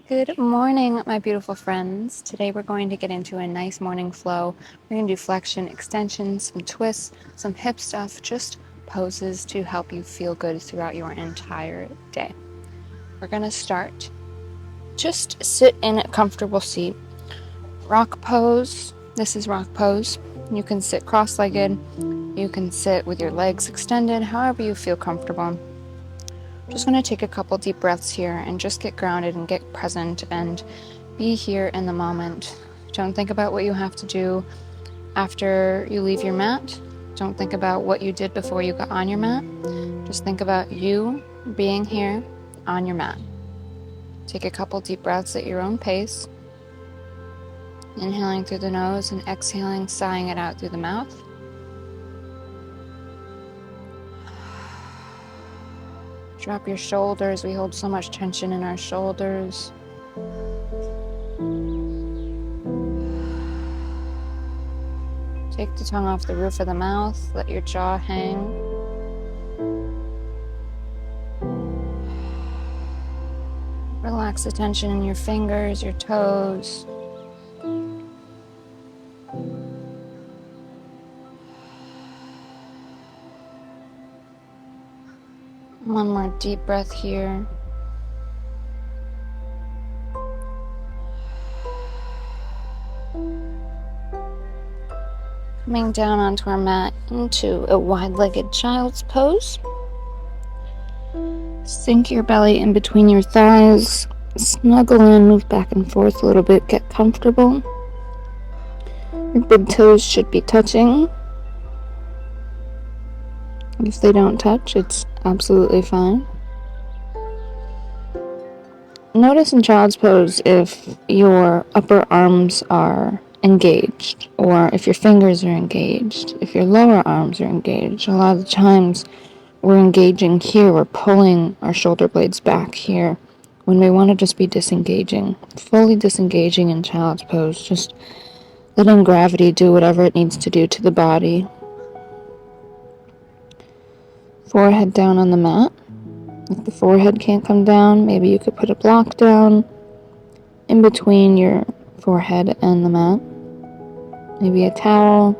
Good morning, my beautiful friends. Today we're going to get into a nice morning flow. We're going to do flexion, extension, some twists, some hip stuff, just poses to help you feel good throughout your entire day. We're going to start. Just sit in a comfortable seat. Rock pose. This is rock pose. You can sit cross-legged. You can sit with your legs extended, however you feel comfortable. Just going to take a couple deep breaths here and just get grounded and get present and be here in the moment. Don't think about what you have to do after you leave your mat. Don't think about what you did before you got on your mat. Just think about you being here on your mat. Take a couple deep breaths at your own pace. Inhaling through the nose and exhaling, sighing it out through the mouth. Drop your shoulders. We hold so much tension in our shoulders. Take the tongue off the roof of the mouth. Let your jaw hang. Relax the tension in your fingers, your toes. One more deep breath here. Coming down onto our mat into a wide-legged child's pose. Sink your belly in between your thighs. Snuggle in, move back and forth a little bit, get comfortable. Your big toes should be touching. If they don't touch, it's absolutely fine. Notice in child's pose if your upper arms are engaged, or if your fingers are engaged, if your lower arms are engaged. A lot of the times we're engaging here, we're pulling our shoulder blades back here when we want to just be disengaging, fully disengaging in child's pose, just letting gravity do whatever it needs to do to the body. Forehead down on the mat. If the forehead can't come down, maybe you could put a block down in between your forehead and the mat. Maybe a towel.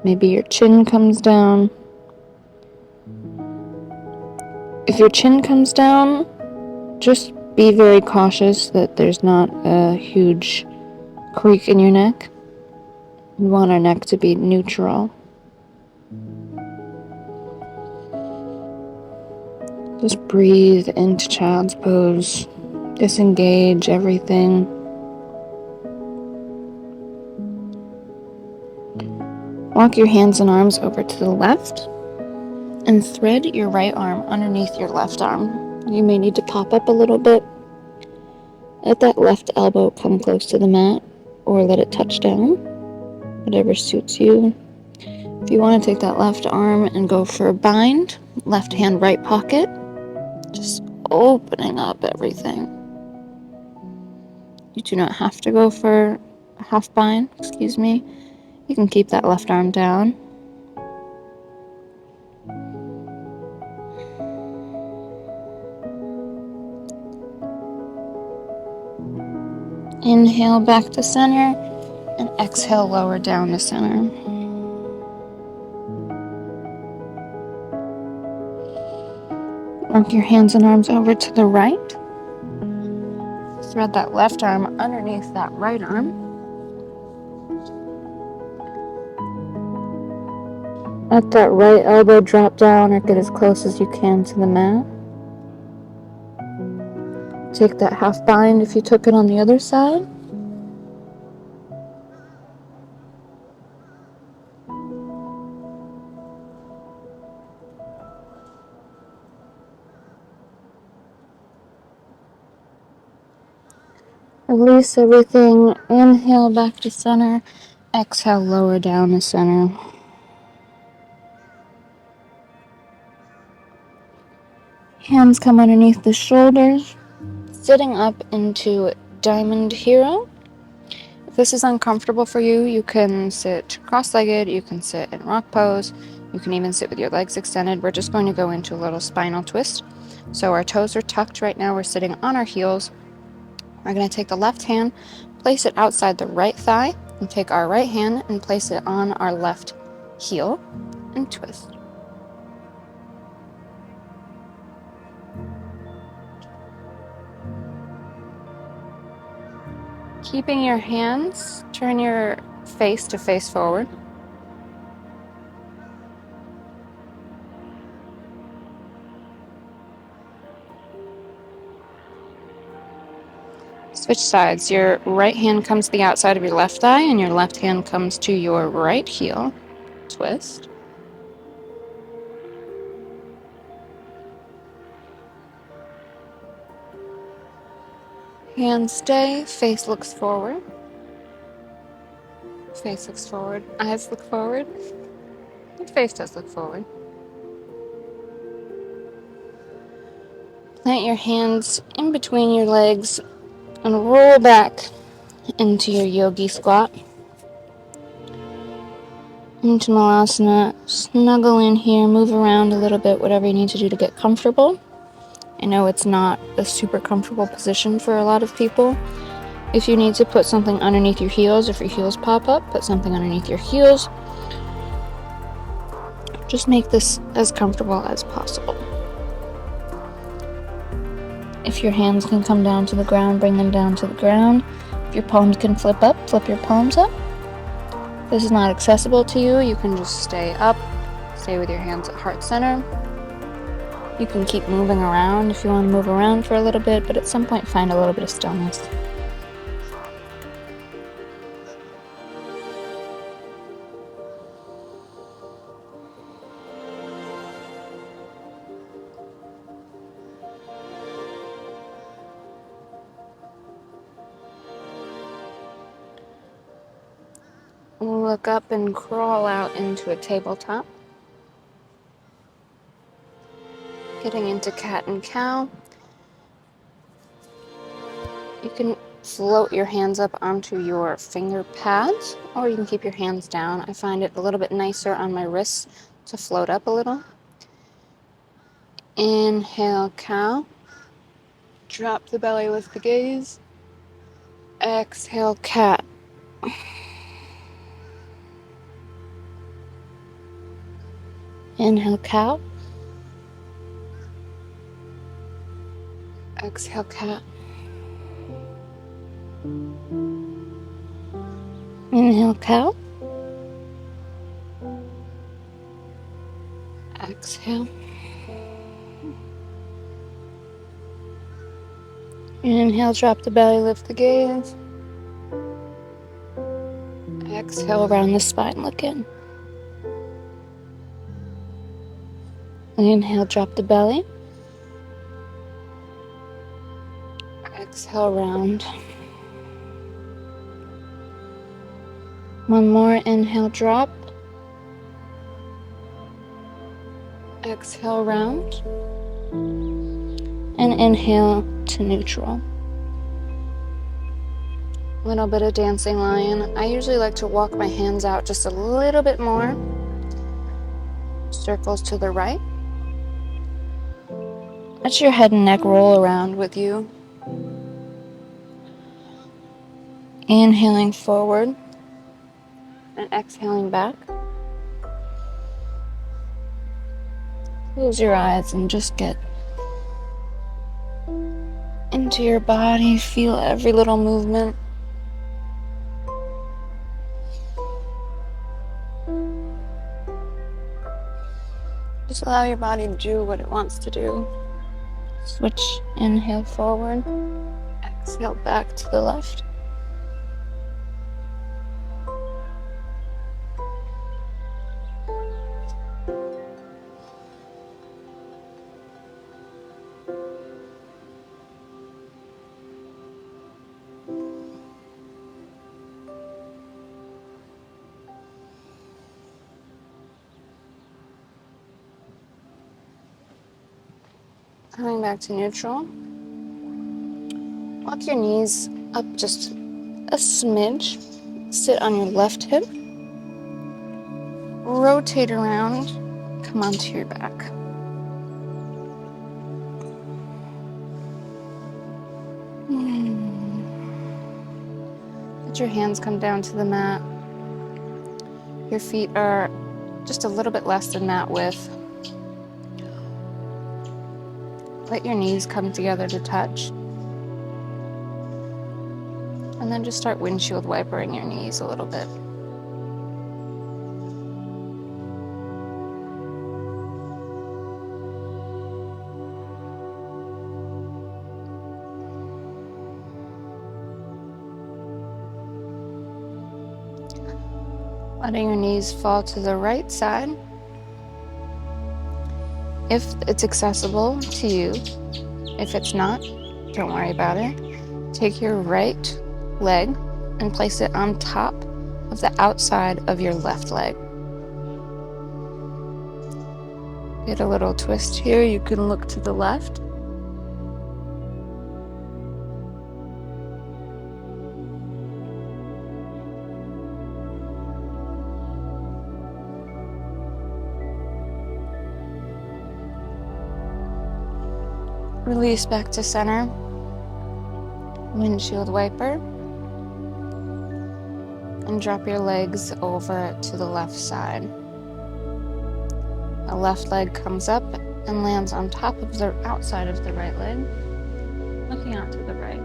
Maybe your chin comes down. If your chin comes down, just be very cautious that there's not a huge creak in your neck. We want our neck to be neutral. Just breathe into child's pose. Disengage everything. Walk your hands and arms over to the left and thread your right arm underneath your left arm. You may need to pop up a little bit. Let that left elbow come close to the mat or let it touch down, whatever suits you. If you want to take that left arm and go for a bind, left hand, right pocket, just opening up everything. You do not have to go for a half bind, You can keep that left arm down. Inhale back to center and exhale lower down to center. Walk your hands and arms over to the right. Thread that left arm underneath that right arm. Let that right elbow drop down or get as close as you can to the mat. Take that half bind if you took it on the other side. Release everything. Inhale back to center. Exhale lower down to center. Hands come underneath the shoulders. Sitting up into Diamond Hero. If this is uncomfortable for you, you can sit cross-legged, you can sit in rock pose, you can even sit with your legs extended. We're just going to go into a little spinal twist. So our toes are tucked right now. We're sitting on our heels. We're going to take the left hand, place it outside the right thigh, and take our right hand and place it on our left heel and twist. Keeping your hands, turn your face to face forward. Switch sides. Your right hand comes to the outside of your left thigh and your left hand comes to your right heel. Twist. Hands stay, face looks forward. Face looks forward, eyes look forward. Your face does look forward. Plant your hands in between your legs and roll back into your yogi squat. Into Malasana, snuggle in here, move around a little bit, whatever you need to do to get comfortable. I know it's not a super comfortable position for a lot of people. If you need to put something underneath your heels, if your heels pop up, put something underneath your heels. Just make this as comfortable as possible. If your hands can come down to the ground, bring them down to the ground. If your palms can flip up, flip your palms up. If this is not accessible to you, you can just stay up, stay with your hands at heart center. You can keep moving around if you want to move around for a little bit, but at some point find a little bit of stillness. Look up and crawl out into a tabletop. Getting into cat and cow. You can float your hands up onto your finger pads, or you can keep your hands down. I find it a little bit nicer on my wrists to float up a little. Inhale, cow. Drop the belly, lift the gaze. Exhale, cat. Inhale, cow. Exhale, cat. Inhale, cow. Exhale. Inhale, drop the belly, lift the gaze. Exhale, round the spine, look in. Inhale, drop the belly. Exhale, round. One more, inhale, drop. Exhale, round. And inhale to neutral. A little bit of dancing lion. I usually like to walk my hands out just a little bit more. Circles to the right. Let your head and neck roll around with you. Inhaling forward and exhaling back. Close your eyes and just get into your body. Feel every little movement. Just allow your body to do what it wants to do. Switch, inhale forward, exhale back to the left. Coming back to neutral. Walk your knees up just a smidge. Sit on your left hip. Rotate around. Come onto your back. Let your hands come down to the mat. Your feet are just a little bit less than mat width. Let your knees come together to touch. And then just start windshield wipering your knees a little bit. Letting your knees fall to the right side. If it's accessible to you, if it's not, don't worry about it. Take your right leg and place it on top of the outside of your left leg. Get a little twist here. You can look to the left. Release back to center. Windshield wiper. And drop your legs over to the left side. The left leg comes up and lands on top of the outside of the right leg, looking out to the right.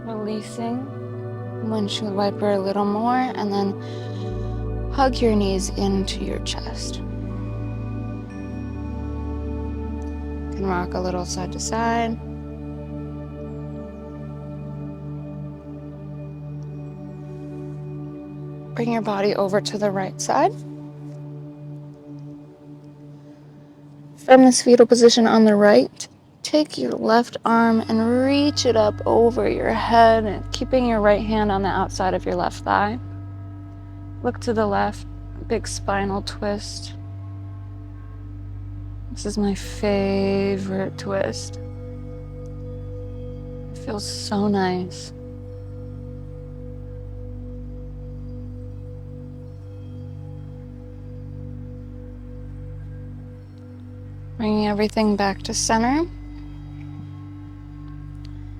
Releasing, windshield wiper a little more, and then hug your knees into your chest. You can rock a little side to side. Bring your body over to the right side. From this fetal position on the right, take your left arm and reach it up over your head, and keeping your right hand on the outside of your left thigh. Look to the left, big spinal twist. This is my favorite twist. It feels so nice. Bringing everything back to center.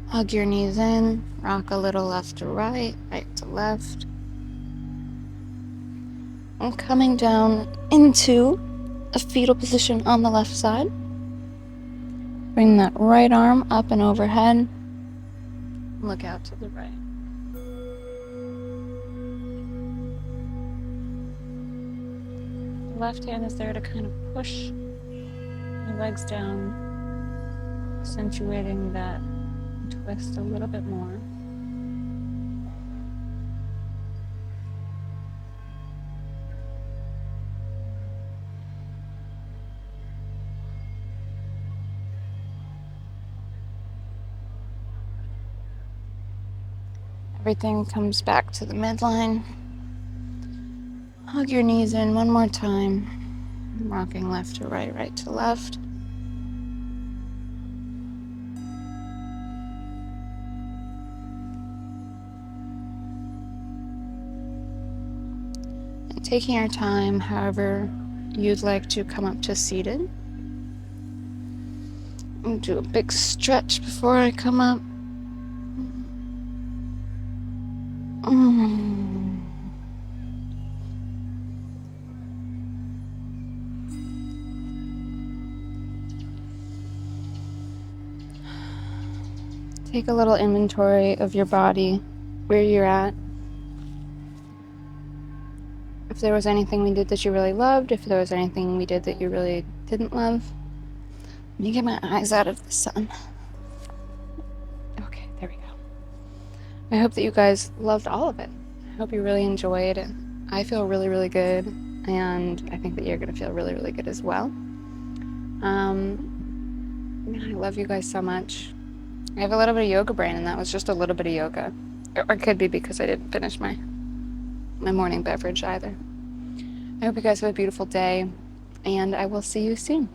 Hug your knees in, rock a little left to right, right to left. And coming down into a fetal position on the left side. Bring that right arm up and overhead. Look out to the right. The left hand is there to kind of push your legs down, accentuating that twist a little bit more. Everything comes back to the midline. Hug your knees in one more time. Rocking left to right, right to left. And taking your time, however you'd like to come up to seated. And do a big stretch before I come up. Take a little inventory of your body, where you're at. If there was anything we did that you really loved, if there was anything we did that you really didn't love. Let me get my eyes out of the sun. Okay, there we go. I hope that you guys loved all of it. I hope you really enjoyed it. I feel really, really good, and I think that you're going to feel really, really good as well. I love you guys so much. I have a little bit of yoga brain, and that was just a little bit of yoga. Or it could be because I didn't finish my morning beverage either. I hope you guys have a beautiful day, and I will see you soon.